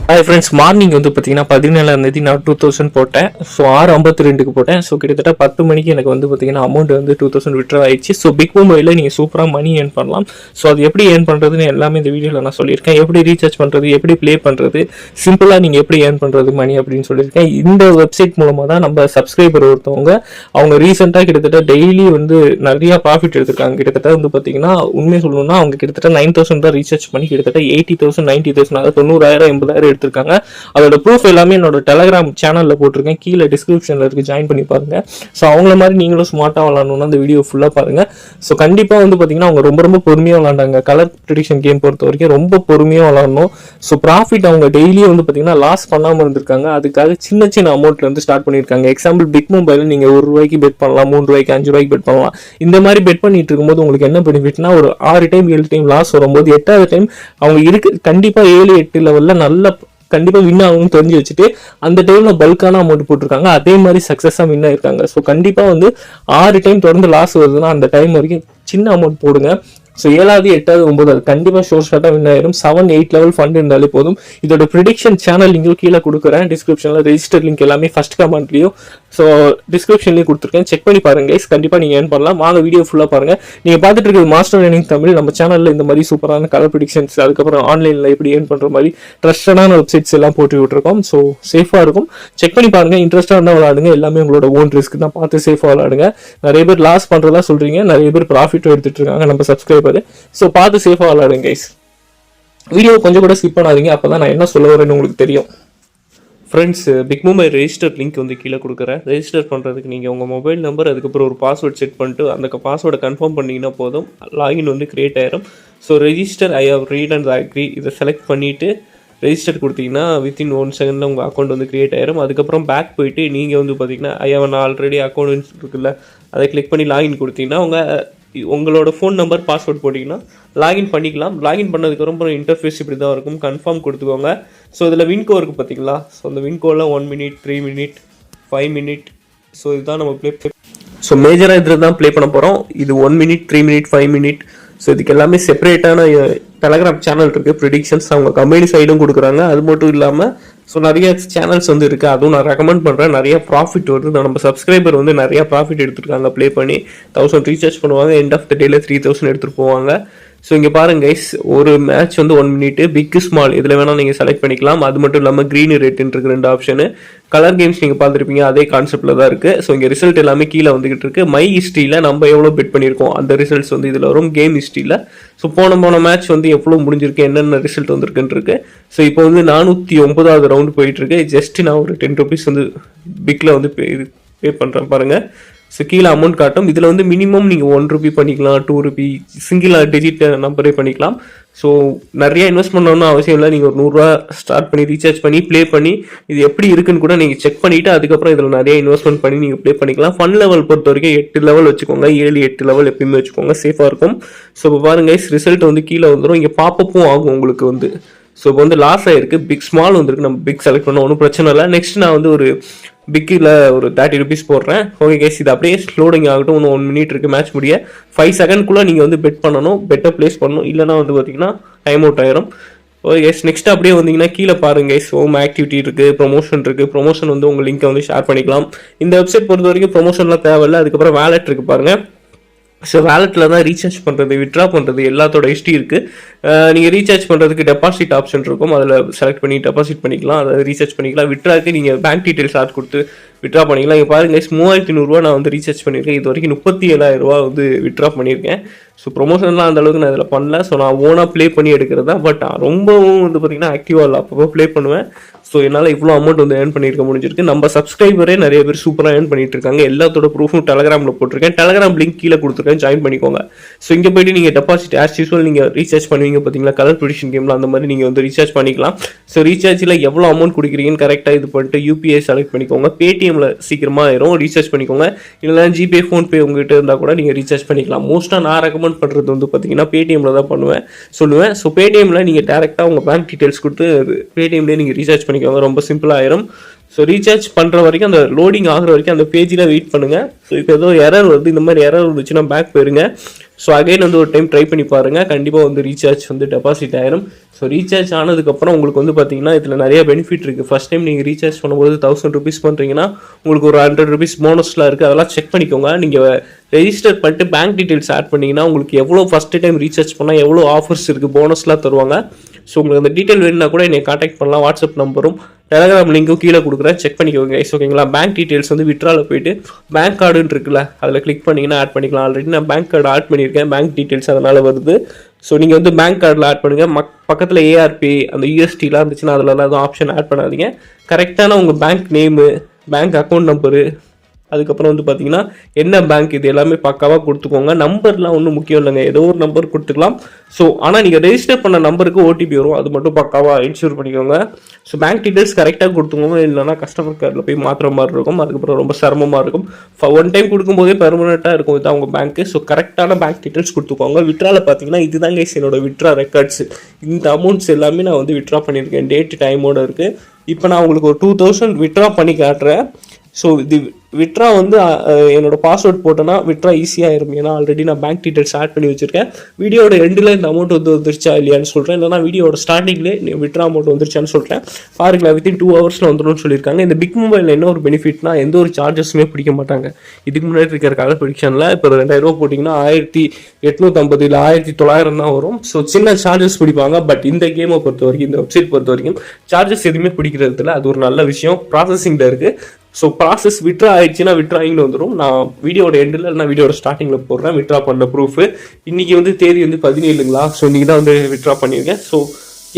Hi friends, morning வந்து பார்த்தீங்கன்னா 17 நான் 2000 போட்டேன். ஸோ 6:52 போட்டேன். ஸோ கிட்டத்தட்ட 10 மணிக்கு எனக்கு வந்து பார்த்தீங்கன்னா அமௌண்ட் வந்து 2000 விட்ரா ஆயிடுச்சு. ஸோ பிக் மொபைலில் நீங்கள் சூப்பராக மணி ஏர்ன் பண்ணலாம். ஸோ அது எப்படி ஏர்ன் பண்ணுறதுன்னு எல்லாமே இந்த வீடியோவில் நான் சொல்லியிருக்கேன். எப்படி ரீசார்ஜ் பண்ணுறது, எப்படி ப்ளே பண்ணுறது, சிம்பிளாக நீங்கள் எப்படி ஏர்ன் பண்ணுறது மணி அப்படின்னு சொல்லியிருக்கேன். இந்த வெப்சைட் மூலமாக தான் நம்ம சப்ஸ்கிரைபர் ஒருத்தவங்க அவங்க ரீசெண்டாக கிட்டத்தட்ட டெய்லி வந்து நிறையா ப்ராஃபிட் எடுத்திருக்காங்க. கிட்டத்தட்ட வந்து பார்த்தீங்கன்னா உண்மையை சொல்லணும்னா அவங்க கிட்டத்தட்ட 9000 தான் ரீசார்ஜ் பண்ணி கிட்டத்தட்ட 80,000 90,000 அதாவது 90,000 80,000 எடுத்திருக்காங்க. அதோட ப்ரூஃப் எல்லாமே என்னோட டெலகிராம் சேனல்ல போட்டிருக்கேன், கீழே டிஸ்கிரிப்ஷன்ல இருக்கு, ஜாயின் பண்ணி பாருங்க. ஸோ அவங்கள மாதிரி நீங்களும் ஸ்மார்ட்டா விளாடணும்னா அந்த வீடியோ ஃபுல்லா பாருங்க. ஸோ கண்டிப்பா வந்து பாத்தீங்கன்னா அவங்க ரொம்ப ரொம்ப பொறுமையா விளாண்டாங்க. கலர் ப்ரெடிக்ஷன் கேம் பொறுத்த வரைக்கும் ரொம்ப பொறுமையா விளாடணும். ஸோ ப்ராஃபிட் அவங்க டெய்லியும் வந்து பாத்தீங்கன்னா லாஸ் பண்ணாம இருந்திருக்காங்க. அதுக்காக சின்ன சின்ன அமௌண்ட்ல இருந்து ஸ்டார்ட் பண்ணிருக்காங்க. எக்ஸாம்பிள் பிக் மொபைல் நீங்க ₹1 பெட் பண்ணலாம், ₹3 ₹5 பெட் பண்ணலாம். இந்த மாதிரி பெட் பண்ணிட்டு இருக்கும்போது உங்களுக்கு என்ன பெனிஃபிட்னா ஒரு 6 டைம் 7 டைம் லாஸ் வரும்போது 8வது டைம் அவங்க இருக்கு கண்டிப்பா 7-8 லெவல்ல நல்ல கண்டிப்பா வின் ஆகும்னு தெரிஞ்சு வச்சுட்டு அந்த டைம்ல பல்கான அமௌண்ட் போட்டிருக்காங்க. அதே மாதிரி சக்சஸா வின் ஆயிருக்காங்க. ஸோ கண்டிப்பா வந்து 6 டைம் தொடர்ந்து லாஸ் வருதுன்னா அந்த டைம் வரைக்கும் சின்ன அமௌண்ட் போடுங்க. ஸோ 7வது 8வது 9வது கண்டிப்பா ஷோர் ஷார்ட்டா வின் ஆயிரும். 7-8 லெவல் ஃபண்ட் இருந்தாலே போதும். இதோட ப்ரிடிக்ஷன் சேனல் லிங்கும் கீழே கொடுக்குறேன் டிஸ்கிரிப்ஷன்ல, ரெஜிஸ்டர் லிங்க் எல்லாமே ஃபர்ஸ்ட் கமெண்ட்லயும் ஸோ டிஸ்கிரிப்ஷன்லேயும் கொடுத்துருக்கேன், செக் பண்ணி பாருங்க கைஸ். கண்டிப்பா நீங்க ஏர்ன் பண்ணலாம். வாங்க வீடியோ ஃபுல்லா பாருங்க. நீங்க பார்த்துட்டு இருக்கிறது மாஸ்டர் ஏர்னிங் தமிழ். நம்ம சேனல்ல இந்த மாதிரி சூப்பரான கலர் ப்ரிடிக்ஷன்ஸ், அதுக்கப்புறம் ஆன்லைன்ல எப்படி ஏர்ன் பண்ற மாதிரி ட்ரஸ்டடான வெப்சைட்ஸ் எல்லாம் போட்டு விட்டுருக்கோம். ஸோ சேஃபா இருக்கும், செக் பண்ணி பாருங்க. இன்ட்ரெஸ்டா இருந்தால் விளாடுங்க. எல்லாமே உங்களோட ஓன் ரிஸ்க் தான், பார்த்து சேஃபா விளாடுங்க. நிறைய பேர் லாஸ் பண்றதா சொல்றீங்க, நிறைய பேர் ப்ராஃபிட் எடுத்துட்டு இருக்காங்க நம்ம சப்ஸ்கிரைபர். ஸோ பார்த்து சேஃபா விளாடுங்க கைஸ். வீடியோ கொஞ்சம் கூட ஸ்கிப் பண்ணாதீங்க, அப்பதான் நான் என்ன சொல்ல வரேன்னு உங்களுக்கு தெரியும். ஃப்ரெண்ட்ஸ், பிக் மொபைல் ரெஜிஸ்டர் லிங்க் வந்து கீழே கொடுக்குறேன். ரெஜிஸ்டர் பண்ணுறதுக்கு நீங்கள் உங்கள் மொபைல் நம்பர், அதுக்கப்புறம் ஒரு பாஸ்வேர்ட் செட் பண்ணிட்டு அந்த பாஸ்வேர்டை கன்ஃபார்ம் பண்ணிங்கன்னா போதும், லாகின் வந்து கிரியேட் ஆயிரும். So register I have read and agree இதை செலக்ட் பண்ணிவிட்டு ரெஜிஸ்டர் கொடுத்தீங்கன்னா வித்தின் 1 செகண்டில் உங்கள் அக்கௌண்ட் வந்து கிரியேட் ஆயிரும். அதுக்கப்புறம் பேக் போயிட்டு நீங்கள் வந்து பார்த்தீங்கன்னா ஐ ஹவ் ஆல்ரெடி அக்கௌண்ட் இருக்குல்ல, அதை கிளிக் பண்ணி லாகின் கொடுத்தீங்கன்னா உங்களோட ஃபோன் நம்பர் பாஸ்வேர்ட் போட்டிங்கன்னா லாகின் பண்ணிக்கலாம். லாகின் பண்ணதுக்கு ரொம்ப இன்டர்ஃபேஸ் இப்படி தான் இருக்கும். கன்ஃபார்ம் கொடுத்துக்கோங்க. ஸோ இதில் வின்கோ இருக்குது பார்த்தீங்களா, ஸோ அந்த வின்கோவில் 1 மினிட் 3 மினிட் 5 மினிட் ஸோ இதுதான் நம்ம ஸோ மேஜராக இதில் தான் ப்ளே பண்ண போகிறோம். இது 1 மினிட் 3 மினிட் 5 மினிட். ஸோ இதுக்கு எல்லாமே செப்பரேட்டான டெலகிராம் சேனல் இருக்குது. ப்ரிடிக்ஷன்ஸ் அவங்க கம்பெனி சைடும் கொடுக்குறாங்க. அது மட்டும் இல்லாமல் ஸோ நிறைய சேனல்ஸ் வந்து இருக்குது, அதுவும் நான் ரெக்கமெண்ட் பண்ணுறேன். நிறைய ப்ராஃபிட் வருது. நம்ம சப்ஸ்கிரைபர் வந்து நிறைய ப்ராஃபிட் எடுத்துருக்காங்க. ப்ளே பண்ணி 1000 ரீசார்ஜ் பண்ணுவாங்க, எண்ட் ஆஃப் த டேல 3000 எடுத்துகிட்டு போவாங்க. ஸோ இங்கே பாருங்க கைஸ், ஒரு மேட்ச் வந்து 1 மினிட், பிக் ஸ்மால் இதில் வேணால் நீங்கள் செலக்ட் பண்ணிக்கலாம். அது மட்டும் இல்லாமல் க்ரீன் ரெட்னு இருக்கு 2 ஆப்ஷனு. கலர் கேம்ஸ் நீங்கள் பார்த்துருப்பீங்க, அதே கான்செப்டில் தான் இருக்குது. ஸோ இங்கே ரிசல்ட் எல்லாமே கீழே வந்துகிட்டு இருக்கு. மை ஹிஸ்ட்ரியில் நம்ம எவ்வளோ பெட் பண்ணியிருக்கோம் அந்த ரிசல்ட்ஸ் வந்து இதில் வரும். கேம் ஹிஸ்ட்ரியில் ஸோ போன மேட்ச் வந்து எவ்வளோ முடிஞ்சிருக்கு, என்னென்ன ரிசல்ட் வந்துருக்குன்னு இருக்கு. ஸோ இப்போ வந்து 409வது ரவுண்டு போயிட்டு இருக்கு. ஜஸ்ட் நான் ஒரு 10 ருபீஸ் வந்து பிக்ல வந்து பே பண்ணுறேன் பாருங்க. ஸோ கீழே அமௌண்ட் காட்டும். இதில் வந்து மினிமம் நீங்கள் ₹1 பண்ணிக்கலாம், ₹2 சிங்கிள் டிஜிட் நம்பரே பண்ணிக்கலாம். ஸோ நிறைய இன்வெஸ்ட் பண்ணணும்னு அவசியம் இல்லை. நீங்கள் ஒரு ₹100 ஸ்டார்ட் பண்ணி ரீசார்ஜ் பண்ணி ப்ளே பண்ணி இது எப்படி இருக்குன்னு கூட நீங்கள் செக் பண்ணிவிட்டு அதுக்கப்புறம் இதில் நிறைய இன்வெஸ்ட்மெண்ட் பண்ணி நீங்கள் ப்ளே பண்ணிக்கலாம். ஃபன் லெவல் பொறுத்த வரைக்கும் 8 லெவல் வச்சுக்கோங்க, 7-8 லெவல் எப்பயுமே வச்சுக்கோங்க, சேஃபாக இருக்கும். ஸோ இப்போ பாருங்க ரிசல்ட் வந்து கீழே வந்துடும். இங்கே பாப்பப்பும் ஆகும் உங்களுக்கு வந்து. ஸோ இப்போ வந்து லாஸ் ஆகிருக்கு. பிக் ஸ்மால் வந்துருக்கு, நம்ம பிக் செலக்ட் பண்ண ஒன்றும் பிரச்சனை இல்லை. நெக்ஸ்ட் நான் வந்து ஒரு பிக்கில் ஒரு 30 ருபீஸ் போடுறேன். ஓகே கேஸ், இது அப்படியே ஸ்லோடிங் ஆகட்டும். இன்னும் 1 மினிட் இருக்குது மேட்ச் முடிய. 5 செகண்ட்குள்ளே நீங்கள் வந்து பெட் பண்ணணும், பெட்டை ப்ளேஸ் பண்ணணும். இல்லைனா வந்து பார்த்தீங்கன்னா டைம் அவுட் ஆயிரும். ஓகே கேஸ், நெக்ஸ்ட் அப்படியே வந்தீங்கன்னா கீழே பாருங்க கேஸ், ஹோம் ஆக்டிவிட்டி இருக்குது, ப்ரொமோஷன் இருக்குது. ப்ரொமோஷன் வந்து உங்கள் லிங்கை வந்து ஷேர் பண்ணிக்கலாம். இந்த வெப்சைட் பொறுத்த வரைக்கும் ப்ரொமோஷன்லாம் தேவையில்லை. அதுக்கப்புறம் வேலெட் இருக்குது பாருங்கள். ஸோ வேலெட்டில் தான் ரீசார்ஜ் பண்ணுறது, விட்ரா பண்ணுறது எல்லாத்தோட ஹிஸ்ட்ரி இருக்குது. நீங்கள் ரீசார்ஜ் பண்ணுறதுக்கு டெபாசிட் ஆப்ஷன் இருக்கும், அதில் செலக்ட் பண்ணி டெபாசிட் பண்ணிக்கலாம், அதை ரீசார்ஜ் பண்ணிக்கலாம். விட்ராக்கு நீங்கள் பேங்க் டீட்டெயில்ஸ் ஆட் கொடுத்து விட்ரா பண்ணிக்கலாம். இங்கே பாருங்க 3500 நான் வந்து ரீசார்ஜ் பண்ணியிருக்கேன். இது வரைக்கும் 37,000 வந்து விட்ரா பண்ணியிருக்கேன். ஸோ ப்ரொமோஷன்லாம் அந்த அளவுக்கு நான் இதில் பண்ணல. ஸோ நான் ஓனாக ப்ளே பண்ணி எடுக்கிறது தான். பட் ரொம்பவும் வந்து பார்த்தீங்கன்னா ஆக்டிவாக இல்லை, அப்பப்போ ப்ளே பண்ணுவேன். ஸோ என்னால் இவ்வளோ அமௌண்ட் வந்து ஏர்ன் பண்ணியிருக்க முடிஞ்சிருக்கு. நம்ம சப்ஸ்கிரைபரே நிறைய பேர் சூப்பராக ஏர்ன் பண்ணிட்டு இருக்காங்க. எல்லாத்தோட ப்ரூஃபும் டெலகிராமில் போட்டிருக்கேன். டெலகிராம் லிங்க் கீழே கொடுத்துருக்கேன், ஜாயின் பண்ணிக்கோங்க. ஸோ இங்கே போய்ட்டு நீங்கள் டெபாசிட் ஆஸ் யூஸ்வல் நீங்கள் ரீசார்ஜ் பண்ணுவீங்க பார்த்தீங்களா, கலர் ப்ரிடிக்ஷன் கேமில் அந்த மாதிரி நீங்கள் வந்து ரீசார்ஜ் பண்ணிக்கலாம். ஸோ ரீசார்ஜில் எவ்வளோ அமௌண்ட் கொடுக்குறீங்கன்னு கரெக்டாக இது பண்ணிட்டு யூபிஐ செலக்ட் பண்ணிக்கோங்க. பேடிஎம்மில் சீக்கிரமாக ஆயிரும், ரீசார்ஜ் பண்ணிக்கோங்க. இல்லைனா ஜிபே ஃபோன்பே உங்ககிட்ட இருந்தால் கூட நீங்கள் ரீசார்ஜ் பண்ணிக்கலாம். மோஸ்ட்டாக நான் ரெக்கமெண்ட் பண்ணுறது வந்து பார்த்தீங்கன்னா பேடிஎம்மில் தான் சொல்லுவேன். ஸோ பேடிஎம்மில் நீங்கள் டேரெக்டாக உங்கள் பேங்க் டீட்டெயில்ஸ் கொடுத்து பேடிஎம்லேயே நீங்கள் ரீசார்ஜ் பண்ணிக்கோங்க. ரொம்ப சிம்பிளாக ஆயிரும். ஸோ ரீசார்ஜ் பண்ணுற வரைக்கும் அந்த லோடிங் ஆகிற வரைக்கும் அந்த பேஜில் வெயிட் பண்ணுங்கள். ஸோ இப்போ ஏதோ எரர் வருது, இந்த மாதிரி எரர் வந்துச்சுன்னா பேக் போயிருங்க. ஸோ அகைன் வந்து ஒரு டைம் ட்ரை பண்ணி பாருங்கள், கண்டிப்பாக வந்து ரீசார்ஜ் வந்து டெபாசிட் ஆயிரும். ஸோ ரீசார்ஜ் ஆனதுக்கப்புறம் உங்களுக்கு வந்து பார்த்தீங்கன்னா இதில் நிறைய பெனிஃபிட் இருக்குது. ஃபஸ்ட் டைம் நீங்கள் ரீசார்ஜ் பண்ணும்போது 1000 rupees பண்ணுறீங்கன்னா உங்களுக்கு ஒரு 100 rupees போனஸ்லாம் இருக்குது. அதெல்லாம் செக் பண்ணிக்கோங்க. நீங்கள் ரெஜிஸ்டர் பண்ணிட்டு பேங்க் டீட்டெயில்ஸ் ஆட் பண்ணிங்கன்னா உங்களுக்கு எவ்வளோ ஃபஸ்ட்டு டைம் ரீசார்ஜ் பண்ணால் எவ்வளோ ஆஃபர்ஸ் இருக்குது, போனஸ்லாம் தருவாங்க. ஸோ உங்களுக்கு அந்த டீட்டெயில் வேணுன்னா கூட என்னை காண்டாக்ட் பண்ணலாம். வாட்ஸ்அப் நம்பரும் டெலகிராம் லிங்க்கும் கீழே கொடுக்குறேன், செக் பண்ணிக்கோங்க கைஸ். ஓகேங்களா? பேங்க் டீட்டெயில்ஸ் வந்து விட்ராவில் போயிட்டு பேங்க் கார்டுன்னு இருக்குல்ல, அதில் கிளிக் பண்ணிங்கன்னா ஆட் பண்ணிக்கலாம். ஆல்ரெடி நான் பேங்க் கார்டு ஆட் பண்ணியிருக்கேன், பேங்க் டீட்டெயில்ஸ் அதனால் வருது. ஸோ நீங்கள் வந்து பேங்க் கார்டில் ஆட் பண்ணுங்கள். பக்கத்தில் ஏஆர்பி அந்த யூஎஸ்டிலாம் இருந்துச்சுன்னா அதில் எதுவும் ஆப்ஷன் ஆட் பண்ணாதீங்க. கரெக்டான உங்கள் bank name, bank account number, அதுக்கப்புறம் வந்து பார்த்தீங்கன்னா என்ன பேங்க், இது எல்லாமே பக்காவாக கொடுத்துக்கோங்க. நம்பர்லாம் ஒன்றும் முக்கியம் இல்லைங்க, ஏதோ ஒரு நம்பர் கொடுத்துக்கலாம். ஸோ ஆனால் நீங்கள் ரெஜிஸ்டர் பண்ண நம்பருக்கு ஓடிபி வரும், அது மட்டும் பக்காவாக இன்ஷூர் பண்ணிக்கோங்க. ஸோ பேங்க் டீட்டெயில்ஸ் கரெக்டாக கொடுத்துக்கோங்க, இல்லைனா கஸ்டமர் கேரில் போய் மாற்றுற மாதிரி இருக்கும். அதுக்கப்புறம் ரொம்ப சிரமமாக இருக்கும். ஒன் டைம் கொடுக்கும்போதே பெர்மனெண்ட்டாக இருக்கும் இதுதான் உங்கள் பேங்க்கு. ஸோ கரெக்டான பேங்க் டீட்டெயில்ஸ் கொடுத்துக்கோங்க. விட்ராவில் பார்த்தீங்கன்னா இதுதான் கைஸ் என்னோட விட்ரா ரெக்கார்ட்ஸ். இந்த அமௌண்ட்ஸ் எல்லாமே நான் வந்து விட்ரா பண்ணியிருக்கேன், டேட் டைமோடு இருக்குது. இப்போ நான் உங்களுக்கு ஒரு 2000 விட்ரா பண்ணி காட்டுறேன். ஸோ இது விட்ரா வந்து என்னோட பாஸ்வேர்ட் போட்டேன்னா விட்ரா ஈஸியாக இருக்கும். ஏன்னா ஆல்ரெடி நான் பேங்க் டீட்டெயில்ஸ் ஆட் பண்ணி வச்சிருக்கேன். வீடியோட எண்டில் இந்த அமௌண்ட் வந்து வந்துருச்சா இல்லையான்னு சொல்கிறேன், இல்லைனா வீடியோட ஸ்டார்டிங்லேயே விட்ரா அமௌண்ட் வந்துருச்சான்னு சொல்கிறேன். பாருங்களா, வித்தின் 2 hours வந்துடும் சொல்லியிருக்காங்க. இந்த பிக் மொபைலில் என்ன ஒரு பெனிஃபிட்னா எந்த ஒரு சார்ஜஸுமே பிடிக்க மாட்டாங்க. இதுக்கு முன்னாடி இருக்கிற கால ப்ரிடிக்ஷனில் இப்போ 2000 ரூபா போட்டிங்கன்னா 1850 இல்லை 1900 தான் வரும். ஸோ சின்ன சார்ஜஸ் பிடிப்பாங்க. பட் இந்த கேமை பொறுத்த வரைக்கும், இந்த வெப்சைட் பொறுத்த வரைக்கும் சார்ஜஸ் எதுவுமே பிடிக்கிறது இல்லை. அது ஒரு நல்ல விஷயம். ப்ராசஸிங்கில் இருக்குது. ஸோ ப்ராசஸ் விட்ரா ஆயிடுச்சுன்னா விட்ராயிங்னு வந்துடும். நான் வீடியோட எண்டில் இல்லைனா வீடியோட ஸ்டார்டிங்கில் போடுறேன் விட்ரா பண்ண ப்ரூஃபு. இன்றைக்கி வந்து தேதி வந்து 17ங்களா. ஸோ இன்றைக்கி தான் வந்து விட்ரா பண்ணியிருக்கேன். ஸோ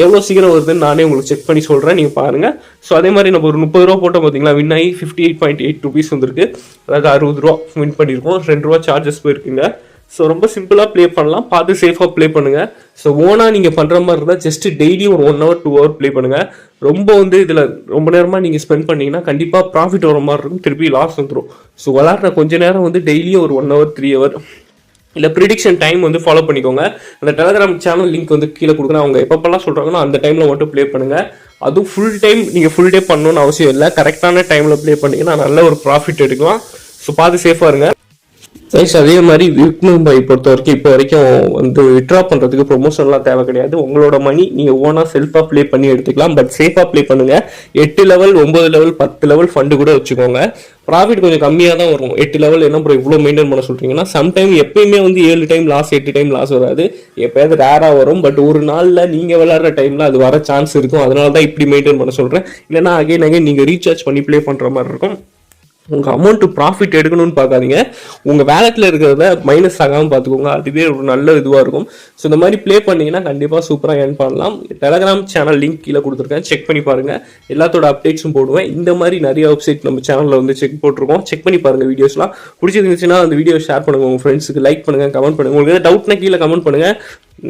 எவ்வளோ சீக்கிரம் வருதுன்னு நானே உங்களுக்கு செக் பண்ணி சொல்கிறேன், நீங்கள் பாருங்கள். ஸோ அதே மாதிரி நம்ம ஒரு 30 ரூபா போட்டோம் பார்த்தீங்களா, வின் ஆகி 58.8 rupees வந்துருக்கு. அதாவது 60 ரூபா வின் பண்ணியிருக்கோம். 2 ரூபா சார்ஜஸ் போயிருக்குங்க. ஸோ ரொம்ப சிம்பிளாக ப்ளே பண்ணலாம், பார்த்து சேஃபாக ப்ளே பண்ணுங்கள். ஸோ ஓனாக நீங்கள் பண்ணுற மாதிரி இருந்தால் ஜஸ்ட்டு டெய்லி ஒரு 1 hour 2 hour ப்ளே பண்ணுங்கள். ரொம்ப வந்து இதில் ரொம்ப நேரமாக நீங்கள் ஸ்பெண்ட் பண்ணிங்கன்னா கண்டிப்பாக ப்ராஃபிட் வர மாதிரி இருக்கும், திருப்பி லாஸ் வந்துடும். ஸோ விளாட்ற கொஞ்ச நேரம் வந்து டெய்லியும் ஒரு 1 hour 3 hour இல்லை ப்ரிடிக்ஷன் டைம் வந்து ஃபாலோ பண்ணிக்கோங்க. அந்த டெலகிராம் சேனல் லிங்க் வந்து கீழே கொடுக்குறேன். அவங்க எப்பப்பெல்லாம் சொல்கிறாங்கன்னா அந்த டைமில் மட்டும் ப்ளே பண்ணுங்கள். அதுவும் ஃபுல் டைம் நீங்கள் ஃபுல் டே பண்ணணும்னு அவசியம் இல்லை. கரெக்டான டைமில் ப்ளே பண்ணிங்கன்னா நல்ல ஒரு ப்ராஃபிட் எடுக்கலாம். ஸோ பார்த்து சேஃபாக இருங்க. ரைஸ். அதே மாதிரி பிக் மும்பை பொறுத்த வரைக்கும் இப்போ வரைக்கும் வந்து விட்ரா பண்ணுறதுக்கு ப்ரொமோஷன்லாம் தேவை கிடையாது. உங்களோட மணி நீங்கள் ஓனாக செல்ஃபாக ப்ளே பண்ணி எடுத்துக்கலாம். பட் சேஃபாக ப்ளே பண்ணுங்கள். 8 level 9 level 10 level ஃபண்டு கூட வச்சுக்கோங்க. ப்ராஃபிட் கொஞ்சம் கம்மியாக தான் வரும். 8 level என்ன ப்ரோ இவ்வளோ மெயின்டைன் பண்ண சொல்கிறீங்கன்னா, சம்டைம் எப்பயுமே வந்து 7 டைம் லாஸ் 8 டைம் லாஸ் வராது. எப்போயாவது ரேராக வரும். பட் ஒரு நாளில் நீங்கள் விளையாடுற டைமில் அது வர சான்ஸ் இருக்கும். அதனால தான் இப்படி மெயின்டைன் பண்ண சொல்கிறேன். இல்லைனா அகைன் நீங்கள் ரீசார்ஜ் பண்ணி ப்ளே பண்ணுற மாதிரி இருக்கும். உங்கள் அமௌண்ட்டு ப்ராஃபிட் எடுக்கணும்னு பார்க்காதீங்க, உங்கள் வேலெட்டில் இருக்கிறத மைனஸ் ஆகாமல் பார்த்துக்கோங்க. அதுவே ஒரு நல்ல இதுவாக இருக்கும். ஸோ இந்த மாதிரி ப்ளே பண்ணிங்கன்னா கண்டிப்பாக சூப்பராக ஏர்ன் பண்ணலாம். டெலகிராம் சேனல் லிங்க் கீழே கொடுத்துருக்கேன், செக் பண்ணி பாருங்கள். எல்லாத்தோட அப்டேட்ஸும் போடுவேன். இந்த மாதிரி நிறைய வெப்சைட் நம்ம சேனலில் வந்து போட்டிருக்கோம், செக் பண்ணி பாருங்கள். வீடியோஸ்லாம் பிடிச்சிருந்துச்சுன்னா அந்த வீடியோ ஷேர் பண்ணுங்கள், உங்கள் ஃப்ரெண்ட்ஸுக்கு லைக் பண்ணுங்கள், கமெண்ட் பண்ணுங்கள். உங்களுக்கு எதாவது டவுட்னா கீழே கமெண்ட் பண்ணுங்கள்.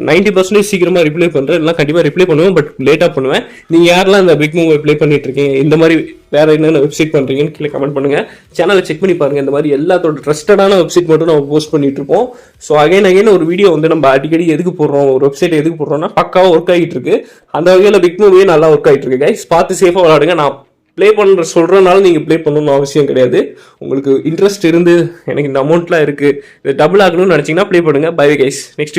90% சீக்கிரமாக ரிப்ளை பண்ணுறேன், எல்லாம் கண்டிப்பாக ரிப்ளை பண்ணுவேன். பட் லேட்டாக பண்ணுவேன். நீங்கள் யாரெல்லாம் இந்த பிக் மூவி ப்ளே பண்ணிட்டு இருக்கீங்க, இந்த மாதிரி வேறு என்னென்ன வெப்சைட் பண்ணுறீங்கன்னு கீழே கமெண்ட் பண்ணுங்கள். சேனலை செக் பண்ணி பாருங்கள். இந்த மாதிரி எல்லாத்தோட ட்ரஸ்டடான வெப்சைட் மட்டும் நம்ம போஸ்ட் பண்ணிட்டு இருக்கோம். ஸோ அகைன் ஒரு வீடியோ வந்து நம்ம அடிக்கடி எதுக்கு போடுறோம், ஒரு வெப்சைட் எதுக்கு போடுறோம்னா பக்காவாக ஒர்க் ஆகிட்டு இருக்கு. அந்த வகையில் பிக் மூவியே நல்லா ஒர்க் ஆகிட்டு இருக்கு கைஸ். பார்த்து சேஃபாக விளாடுங்க. நான் ப்ளே பண்ணுற சொல்கிறனால நீங்கள் ப்ளே பண்ணணும்னு அவசியம் கிடையாது. உங்களுக்கு இன்ட்ரெஸ்ட் இருந்து எனக்கு இந்த அமௌண்ட்லாம் இருக்குது, இது டபுள் ஆகணும்னு நினச்சிங்கன்னா ப்ளே பண்ணுங்கள். Bye guys. நெக்ஸ்ட்